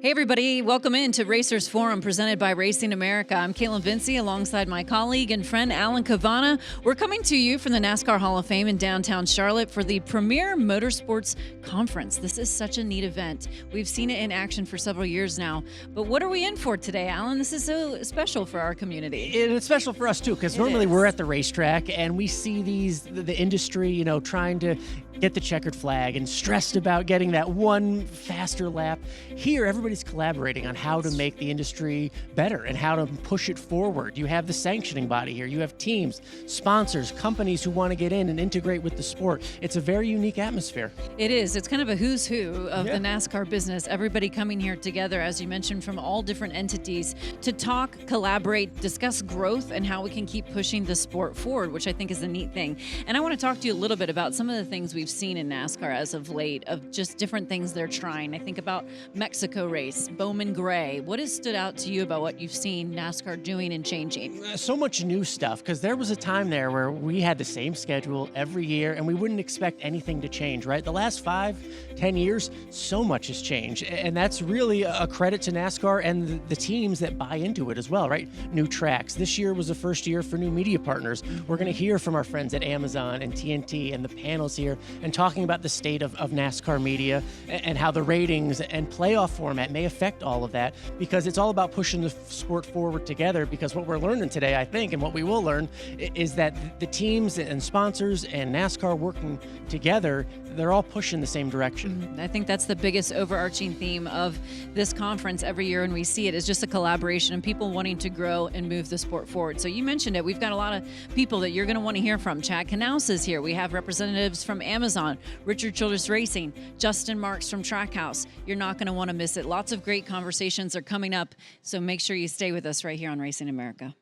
Hey everybody, welcome in to Racers Forum presented by Racing America. I'm Caitlin Vinci alongside my colleague and friend Alan Cavana. We're coming to you from the NASCAR Hall of Fame in downtown Charlotte for the Premier Motorsports Conference. This is such a neat event. We've seen it in action for several years now. But what are we in for today, Alan? This is so special for our community. It's special for us too, because normally we're at the racetrack and we see the industry, trying to get the checkered flag and stressed about getting that one faster lap. Here, everybody's collaborating on how to make the industry better and how to push it forward. You have the sanctioning body here. You have teams, sponsors, companies who want to get in and integrate with the sport. It's a very unique atmosphere. It is. It's kind of a who's who of the NASCAR business. Everybody coming here together, as you mentioned, from all different entities to talk, collaborate, discuss growth and how we can keep pushing the sport forward, which I think is a neat thing. And I want to talk to you a little bit about some of the things we've seen in NASCAR as of late, of just different things they're trying. I think about Mexico race, Bowman Gray. What has stood out to you about what you've seen NASCAR doing and changing? So much new stuff, because there was a time there where we had the same schedule every year and we wouldn't expect anything to change, right? The last 5-10 years, so much has changed. And that's really a credit to NASCAR and the teams that buy into it as well, right? New tracks. This year was the first year for new media partners. We're going to hear from our friends at Amazon and TNT and the panels here and talking about the state of NASCAR media and how the ratings and playoff format may affect all of that, because it's all about pushing the sport forward together. Because what we're learning today, I think, and what we will learn, is that the teams and sponsors and NASCAR working together, they're all pushing the same direction. I think that's the biggest overarching theme of this conference every year, and we see it, is just a collaboration and people wanting to grow and move the sport forward. So you mentioned it. We've got a lot of people that you're going to want to hear from. Chad Knaus is here. We have representatives from Amazon, Richard Childress Racing, Justin Marks from Trackhouse. You're not going to want to miss it. Lots of great conversations are coming up, so make sure you stay with us right here on Racing America.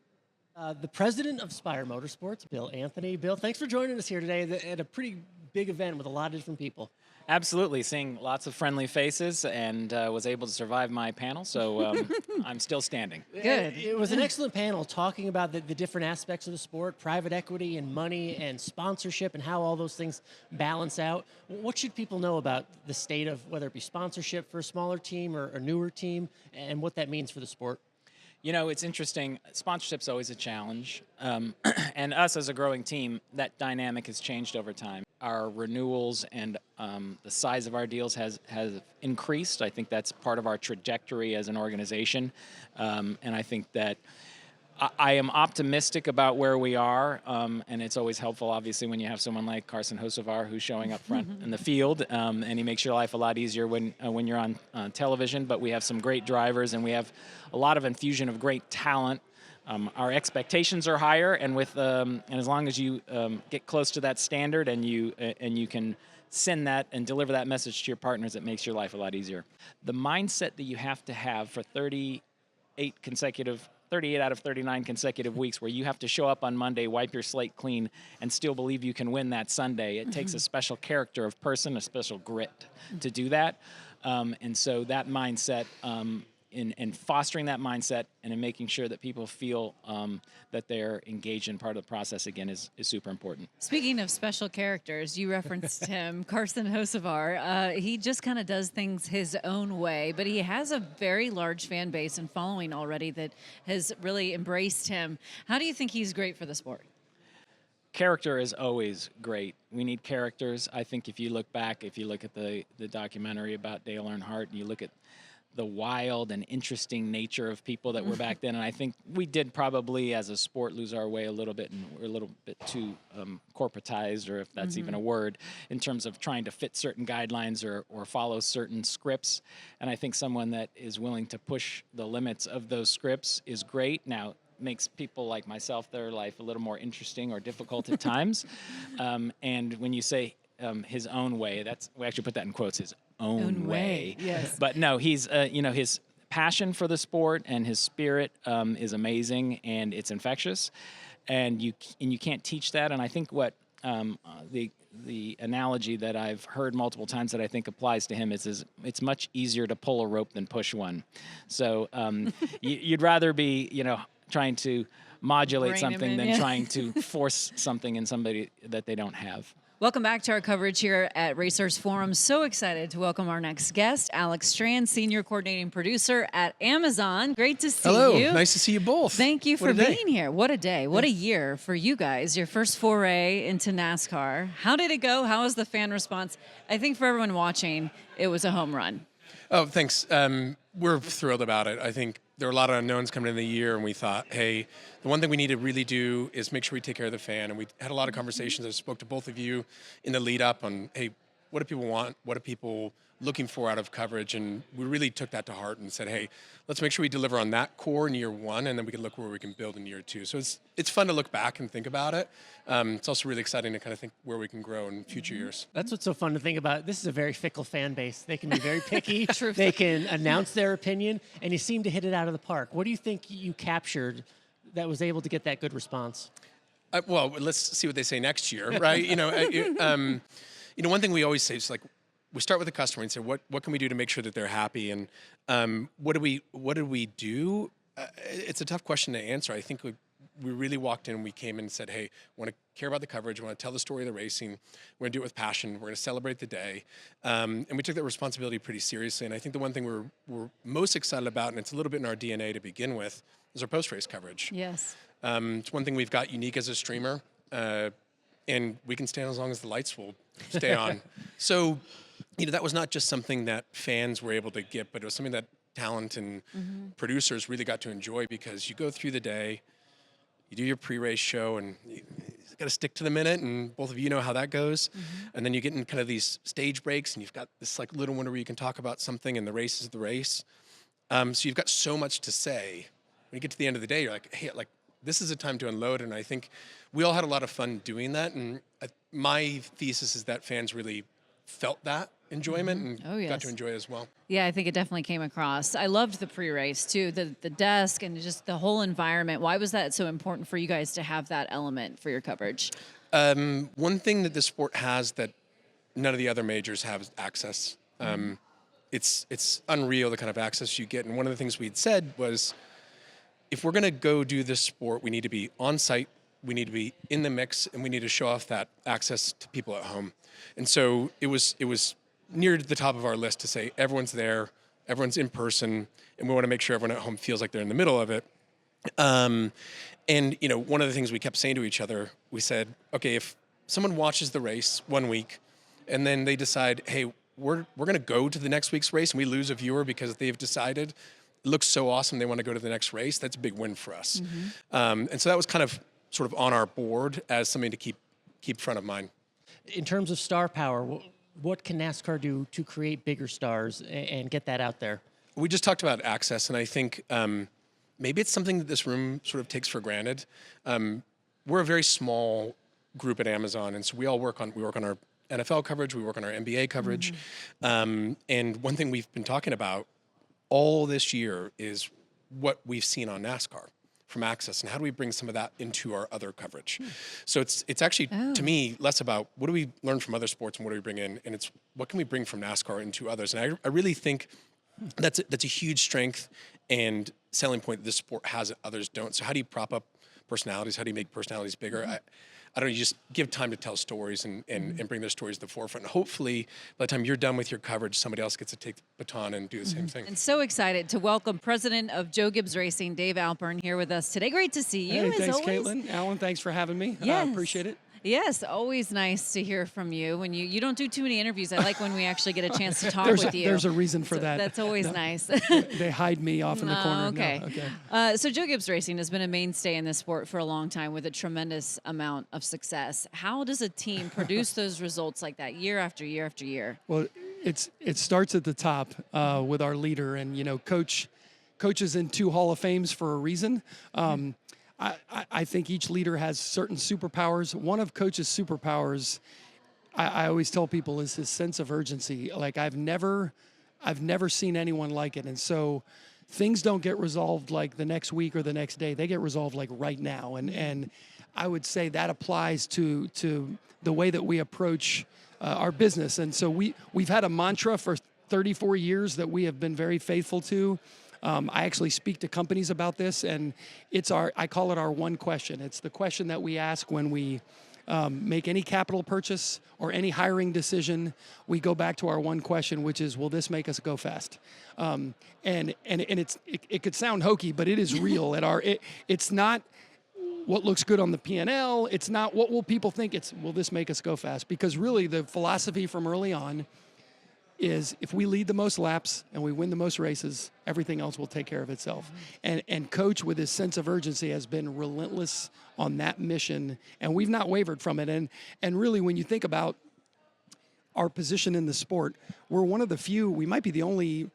The president of Spire Motorsports, Bill Anthony. Bill, thanks for joining us here today at a pretty big event with a lot of different people. Absolutely, seeing lots of friendly faces, and was able to survive my panel, so I'm still standing. Good. It was an excellent panel talking about the different aspects of the sport, private equity and money and sponsorship and how all those things balance out. What should people know about the state of whether it be sponsorship for a smaller team or a newer team, and what that means for the sport? You know, it's interesting. Sponsorship's always a challenge, and us as a growing team, that dynamic has changed over time. Our renewals and the size of our deals has increased. I think that's part of our trajectory as an organization, and I think that I am optimistic about where we are, and it's always helpful, obviously, when you have someone like Carson Hocevar who's showing up front in the field, and he makes your life a lot easier when you're on television. But we have some great drivers, and we have a lot of infusion of great talent. Our expectations are higher, and as long as you get close to that standard and you can send that and deliver that message to your partners, it makes your life a lot easier. The mindset that you have to have for 38 out of 39 consecutive weeks, where you have to show up on Monday, wipe your slate clean, and still believe you can win that Sunday. It takes a special character of person, a special grit to do that. And so that mindset, in fostering that mindset and in making sure that people feel that they're engaged in part of the process again is super important. Speaking of special characters, you referenced him, Carson Hocevar. He just kind of does things his own way, but he has a very large fan base and following already that has really embraced him. How do you think he's great for the sport? Character is always great. We need characters. I think if you look at the documentary about Dale Earnhardt, and you look at the wild and interesting nature of people that were back then. And I think we did probably, as a sport, lose our way a little bit, and we're a little bit too corporatized, or if that's even a word, in terms of trying to fit certain guidelines or follow certain scripts. And I think someone that is willing to push the limits of those scripts is great. Now, makes people like myself, their life a little more interesting or difficult at times. And when you say his own way, we actually put that in quotes, his own way. Yes. But no, he's his passion for the sport and his spirit is amazing, and it's infectious, and you can't teach that. And I think what the analogy that I've heard multiple times that I think applies to him is it's much easier to pull a rope than push one. So you'd rather be trying to modulate something than trying to force something in somebody that they don't have. Welcome back to our coverage here at Racers Forum. So excited to welcome our next guest, Alex Strand, Senior Coordinating Producer at Amazon. Great to see Hello. you. Nice to see you both. Thank you for being here. What a day. What a year for you guys. Your first foray into NASCAR. How did it go? How was the fan response? I think for everyone watching, it was a home run. Oh, thanks. We're thrilled about it. I think there were a lot of unknowns coming in the year, and we thought, hey, the one thing we need to really do is make sure we take care of the fan. And we had a lot of conversations. I spoke to both of you in the lead up on, hey, what do people want? What are people looking for out of coverage? And we really took that to heart and said, hey, let's make sure we deliver on that core in year one, and then we can look where we can build in year two. So it's fun to look back and think about it. It's also really exciting to kind of think where we can grow in future years. That's what's so fun to think about. This is a very fickle fan base. They can be very picky. True. They can announce their opinion, and you seem to hit it out of the park. What do you think you captured that was able to get that good response? Well, let's see what they say next year, right? One thing we always say is like, we start with the customer and say, what can we do to make sure that they're happy? And what do we do? It's a tough question to answer. I think we really walked in, we came in and said, hey, we want to care about the coverage. We want to tell the story of the racing. We're going to do it with passion. We're going to celebrate the day. And we took that responsibility pretty seriously. And I think the one thing we're most excited about, and it's a little bit in our DNA to begin with, is our post-race coverage. Yes. It's one thing we've got unique as a streamer. And we can stand as long as the lights will stay on. So, that was not just something that fans were able to get, but it was something that talent and producers really got to enjoy, because you go through the day, you do your pre-race show, and you got to stick to the minute, and both of you know how that goes. And then you get in kind of these stage breaks, and you've got this like little window where you can talk about something, and the race is the race. So you've got so much to say. When you get to the end of the day, you're like, hey, like, this is a time to unload. And I think we all had a lot of fun doing that. And my thesis is that fans really felt that enjoyment and got to enjoy it as well. Yeah, I think it definitely came across. I loved the pre-race too, the desk and just the whole environment. Why was that so important for you guys to have that element for your coverage? One thing that this sport has that none of the other majors have is access. It's unreal the kind of access you get. And one of the things we'd said was, if we're going to go do this sport, we need to be on site, we need to be in the mix, and we need to show off that access to people at home. And so it was near the top of our list to say everyone's there, everyone's in person, and we want to make sure everyone at home feels like they're in the middle of it. And one of the things we kept saying to each other, we said, okay, if someone watches the race 1 week and then they decide, hey, we're going to go to the next week's race, and we lose a viewer because they've decided it looks so awesome they want to go to the next race, that's a big win for us. And so that was kind of sort of on our board as something to keep front of mind. In terms of star power, what can NASCAR do to create bigger stars and get that out there? We just talked about access, and I think maybe it's something that this room sort of takes for granted. We're a very small group at Amazon, and so we work on our NFL coverage, we work on our NBA coverage. And one thing we've been talking about all this year is what we've seen on NASCAR from access, and how do we bring some of that into our other coverage. So it's actually, to me, less about what do we learn from other sports and what do we bring in, and it's what can we bring from NASCAR into others. And I really think that's a huge strength and selling point that this sport has that others don't. So how do you prop up personalities? How do you make personalities bigger? I don't know, you just give time to tell stories and bring their stories to the forefront. And hopefully, by the time you're done with your coverage, somebody else gets to take the baton and do the same thing. And so excited to welcome President of Joe Gibbs Racing, Dave Alpern, here with us today. Great to see you, Hey, as thanks, always. Caitlin. Alan, thanks for having me. Yes. Appreciate it. Yes, always nice to hear from you. When you don't do too many interviews, I like when we actually get a chance to talk with you. There's a reason for that. That's always nice. They hide me off in the corner. Okay. No, okay. So Joe Gibbs Racing has been a mainstay in this sport for a long time with a tremendous amount of success. How does a team produce those results like that year after year after year? Well, it starts at the top with our leader, and Coach is in 2 Hall of Fames for a reason. I think each leader has certain superpowers. One of Coach's superpowers, I always tell people, is his sense of urgency. Like I've never seen anyone like it. And so things don't get resolved like the next week or the next day. They get resolved like right now. And I would say that applies to the way that we approach our business. And so we've had a mantra for 34 years that we have been very faithful to. I actually speak to companies about this, and I call it our one question. It's the question that we ask when we make any capital purchase or any hiring decision, we go back to our one question, which is, will this make us go fast? And it could sound hokey, but it is real. It's not what looks good on the P&L. It's not what will people think. It's, will this make us go fast? Because really the philosophy from early on is, if we lead the most laps and we win the most races, everything else will take care of itself. And Coach, with his sense of urgency, has been relentless on that mission, and we've not wavered from it. And really, when you think about our position in the sport, we're one of the few, we might be the only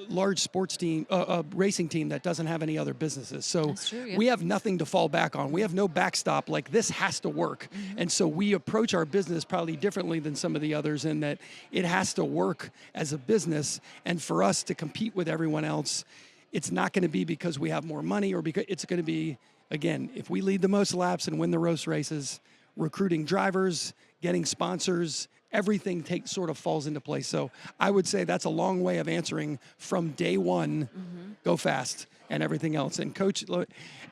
large sports team, racing team that doesn't have any other businesses. So true, yeah. we have nothing to fall back on. We have no backstop. Like, this has to work. And so we approach our business probably differently than some of the others, in that it has to work as a business. And for us to compete with everyone else, it's not going to be because we have more money, or because it's going to be, again, if we lead the most laps and win the most races, recruiting drivers, getting sponsors, everything sort of falls into place. So I would say that's a long way of answering from day one, go fast, and everything else. And Coach,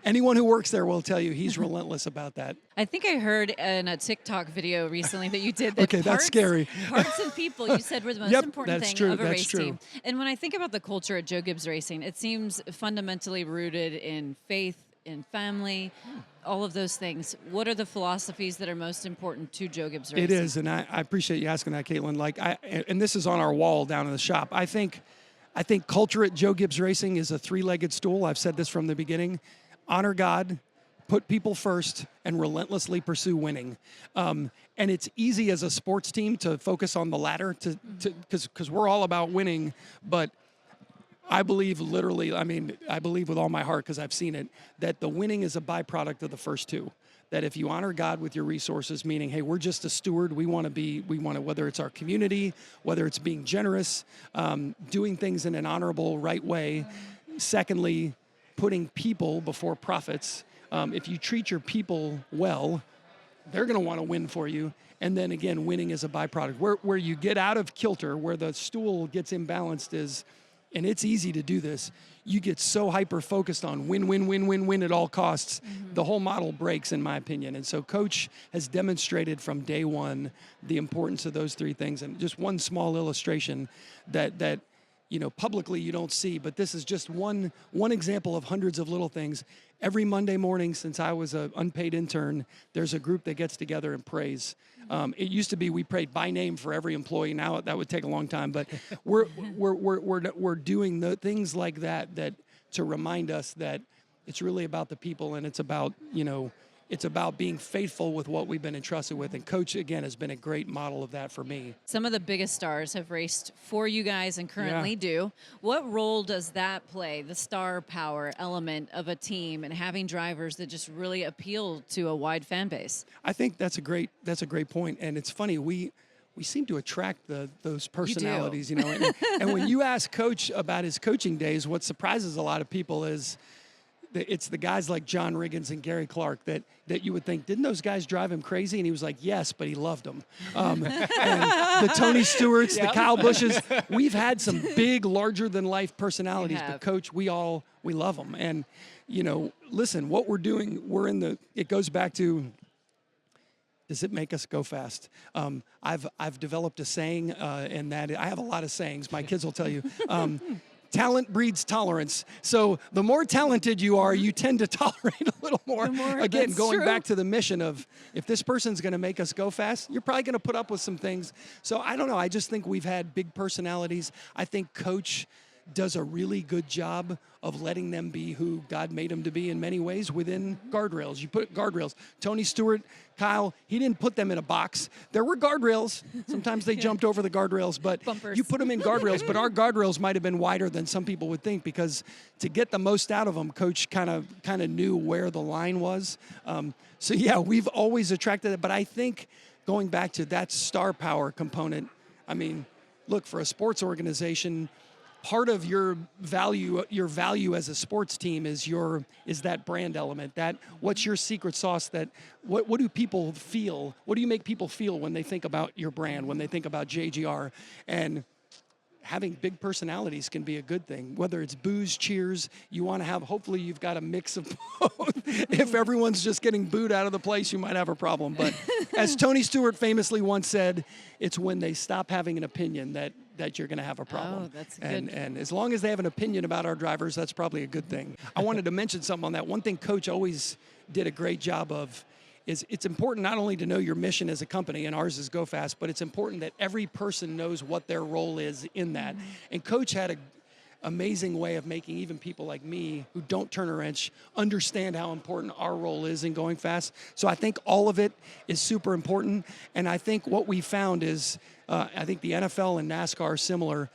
anyone who works there will tell you he's relentless about that. I think I heard in a TikTok video recently that you did that. Okay, that's scary. Parts and people, you said, were the most Yep, important that's thing true, of a that's race true. team. And when I think about the culture at Joe Gibbs Racing, it seems fundamentally rooted in faith, in family, all of those things. What are the philosophies that are most important to Joe Gibbs Racing? It is, and I appreciate you asking that, Caitlin. And this is on our wall down in the shop. I think culture at Joe Gibbs Racing is a three-legged stool. I've said this from the beginning. Honor God, put people first, and relentlessly pursue winning. And it's easy as a sports team to focus on the latter, because we're all about winning. But I believe literally, I believe with all my heart, because I've seen it, that the winning is a byproduct of the first two. That if you honor God with your resources, meaning, hey, we're just a steward, we want to, whether it's our community, whether it's being generous, doing things in an honorable, right way. Secondly, putting people before profits. If you treat your people well, they're going to want to win for you. And then again, winning is a byproduct. Where you get out of kilter, where the stool gets imbalanced is, and it's easy to do this, you get so hyper-focused on win at all costs, the whole model breaks, in my opinion. And so Coach has demonstrated from day one the importance of those three things. And just one small illustration that publicly you don't see, but this is just one example of hundreds of little things. Every Monday morning since I was an unpaid intern, there's a group that gets together and prays. It used to be we prayed by name for every employee. Now that would take a long time, but we're doing the things like that to remind us that it's really about the people, and it's about being faithful with what we've been entrusted with. And Coach, again, has been a great model of that for me. Some of the biggest stars have raced for you guys and currently do. What role does that play, the star power element of a team and having drivers that just really appeal to a wide fan base? I think that's a great point. And it's funny, we seem to attract those personalities, and when you ask Coach about his coaching days, what surprises a lot of people is it's the guys like John Riggins and Gary Clark that you would think, didn't those guys drive him crazy? And he was like, yes, but he loved them. And the Tony Stewarts, the Kyle Bushes, we've had some big, larger-than-life personalities, but Coach, we love them. And, listen, what we're doing, it goes back to, does it make us go fast? I've developed a saying, and that I have a lot of sayings. My kids will tell you. Talent breeds tolerance. So the more talented you are, you tend to tolerate a little more. Again, going back to the mission of, if this person's going to make us go fast, you're probably going to put up with some things. So I don't know. I just think we've had big personalities. I think Coach does a really good job of letting them be who God made them to be in many ways within guardrails. You put guardrails. Tony Stewart, Kyle, he didn't put them in a box. There were guardrails. Sometimes they jumped over the guardrails, but Bumpers. You put them in guardrails. But our guardrails might have been wider than some people would think, because to get the most out of them, Coach kind of knew where the line was. So yeah, we've always attracted it. But I think going back to that star power component, look, for a sports organization, part of your value as a sports team is that brand element. That what's your secret sauce? That what do people feel? What do you make people feel when they think about your brand? When they think about JGR? And having big personalities can be a good thing. Whether it's boos, cheers, you want to have, hopefully you've got a mix of both. If everyone's just getting booed out of the place, you might have a problem. But as Tony Stewart famously once said, it's when they stop having an opinion that you're going to have a problem. Oh, that's good. And as long as they have an opinion about our drivers, that's probably a good thing. I wanted to mention something on that. One thing Coach always did a great job of is it's important not only to know your mission as a company, and ours is Go Fast, but it's important that every person knows what their role is in that. And Coach had an amazing way of making even people like me who don't turn a wrench understand how important our role is in going fast. So I think all of it is super important. And I think what we found is, I think the NFL and NASCAR are similar.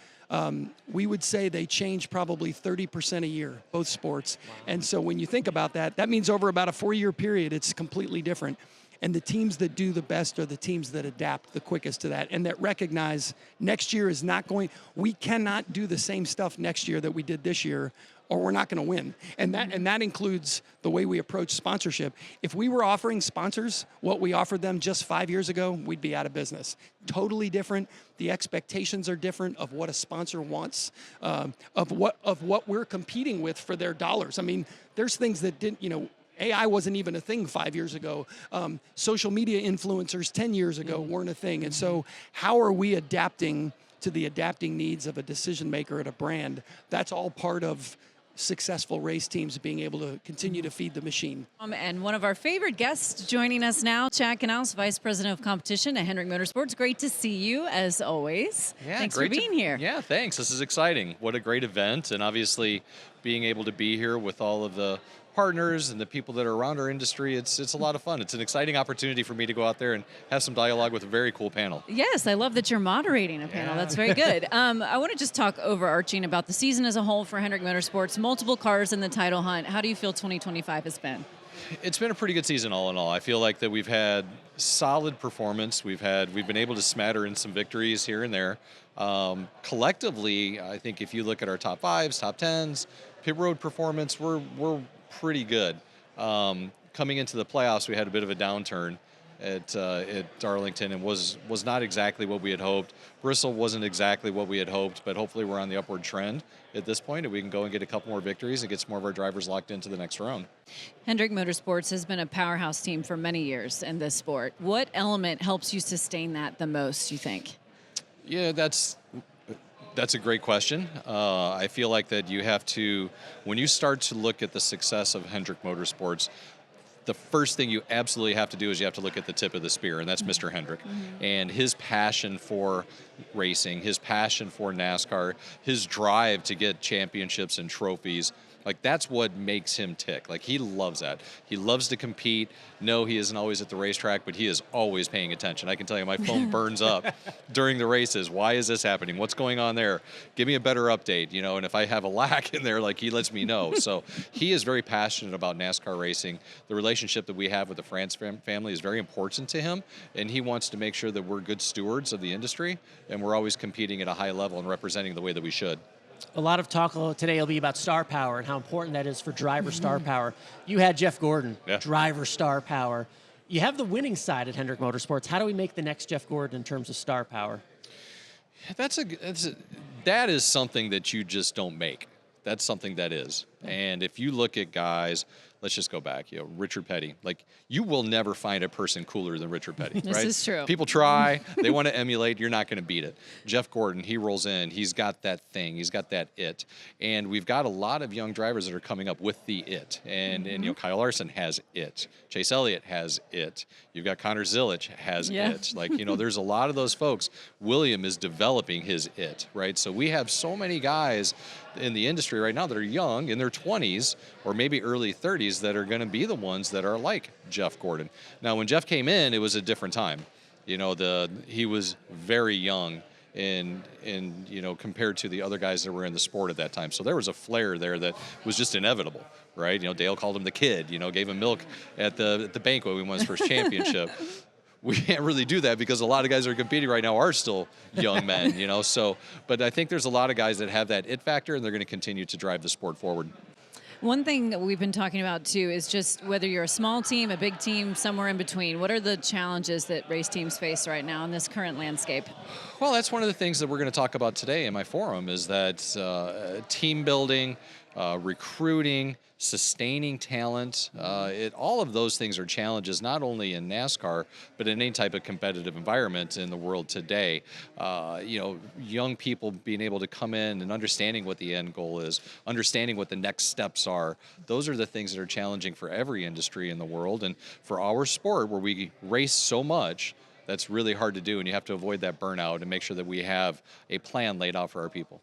We would say they change probably 30% a year, both sports. Wow. And so when you think about that, that means over about a 4-year period, it's completely different. And the teams that do the best are the teams that adapt the quickest to that and that recognize next year is not going, we cannot do the same stuff next year that we did this year, or we're not going to win. And that includes the way we approach sponsorship. If we were offering sponsors what we offered them just 5 years ago, we'd be out of business. Totally different. The expectations are different of what a sponsor wants, of what we're competing with for their dollars. I mean, there's things that didn't, AI wasn't even a thing 5 years ago. Social media influencers 10 years ago weren't a thing. And so how are we adapting to the adapting needs of a decision maker at a brand? That's all part of successful race teams being able to continue to feed the machine. And one of our favorite guests joining us now, Chad Knaus, Vice President of Competition at Hendrick Motorsports. Great to see you, as always. Yeah, thanks for being here. Yeah, thanks. This is exciting. What a great event, and obviously being able to be here with all of the partners and the people that are around our industry, it's a lot of fun. It's an exciting opportunity for me to go out there and have some dialogue with a very cool panel. Yes, I love that you're moderating a panel. That's very good. I want to just talk overarching about the season as a whole for Hendrick Motorsports, multiple cars in the title hunt. How do you feel 2025 has been? It's been a pretty good season all in all. I feel like that we've had solid performance. We've been able to smatter in some victories here and there. Collectively, I think if you look at our top 5s, top 10s, pit road performance, we're pretty good. Coming into the playoffs, we had a bit of a downturn at Darlington and was not exactly what we had hoped. Bristol wasn't exactly what we had hoped, but hopefully we're on the upward trend at this point, and we can go and get a couple more victories and get some more of our drivers locked into the next round. Hendrick Motorsports has been a powerhouse team for many years in this sport. What element helps you sustain that the most, you think? Yeah, that's a great question. I feel like that you have to, when you start to look at the success of Hendrick Motorsports, the first thing you absolutely have to do is you have to look at the tip of the spear, and that's Mr. Hendrick. And his passion for racing, his passion for NASCAR, his drive to get championships and trophies. Like, that's what makes him tick. Like, he loves that. He loves to compete. No, he isn't always at the racetrack, but he is always paying attention. I can tell you my phone burns up during the races. Why is this happening? What's going on there? Give me a better update, and if I have a lack in there, like, he lets me know. So he is very passionate about NASCAR racing. The relationship that we have with the France family is very important to him, and he wants to make sure that we're good stewards of the industry, and we're always competing at a high level and representing the way that we should. A lot of talk today will be about star power and how important that is for driver star power. You had Jeff Gordon, driver star power. You have the winning side at Hendrick Motorsports. How do we make the next Jeff Gordon in terms of star power? That is something that you just don't make. That's something that is. And if you look at guys, let's just go back, Richard Petty. Like, you will never find a person cooler than Richard Petty, right? This is true. People try, they want to emulate, you're not going to beat it. Jeff Gordon, he rolls in, he's got that thing, he's got that it. And we've got a lot of young drivers that are coming up with the it. And Kyle Larson has it. Chase Elliott has it. You've got Connor Zilic has it. Like, there's a lot of those folks. William is developing his it, right? So we have so many guys in the industry right now that are young, in their 20s or maybe early 30s, that are going to be the ones that are like Jeff Gordon. Now, when Jeff came in, it was a different time. He was very young in compared to the other guys that were in the sport at that time. So there was a flair there that was just inevitable, right? Dale called him the kid, gave him milk at the banquet when we won his first championship. We can't really do that because a lot of guys that are competing right now are still young men, So, but I think there's a lot of guys that have that it factor, and they're going to continue to drive the sport forward. One thing that we've been talking about too is just whether you're a small team, a big team, somewhere in between. What are the challenges that race teams face right now in this current landscape? Well, that's one of the things that we're going to talk about today in my forum is that team building, recruiting, sustaining talent, all of those things are challenges not only in NASCAR, but in any type of competitive environment in the world today. Young people being able to come in and understanding what the end goal is, understanding what the next steps are. Those are the things that are challenging for every industry in the world. And for our sport, where we race so much, that's really hard to do, and you have to avoid that burnout and make sure that we have a plan laid out for our people.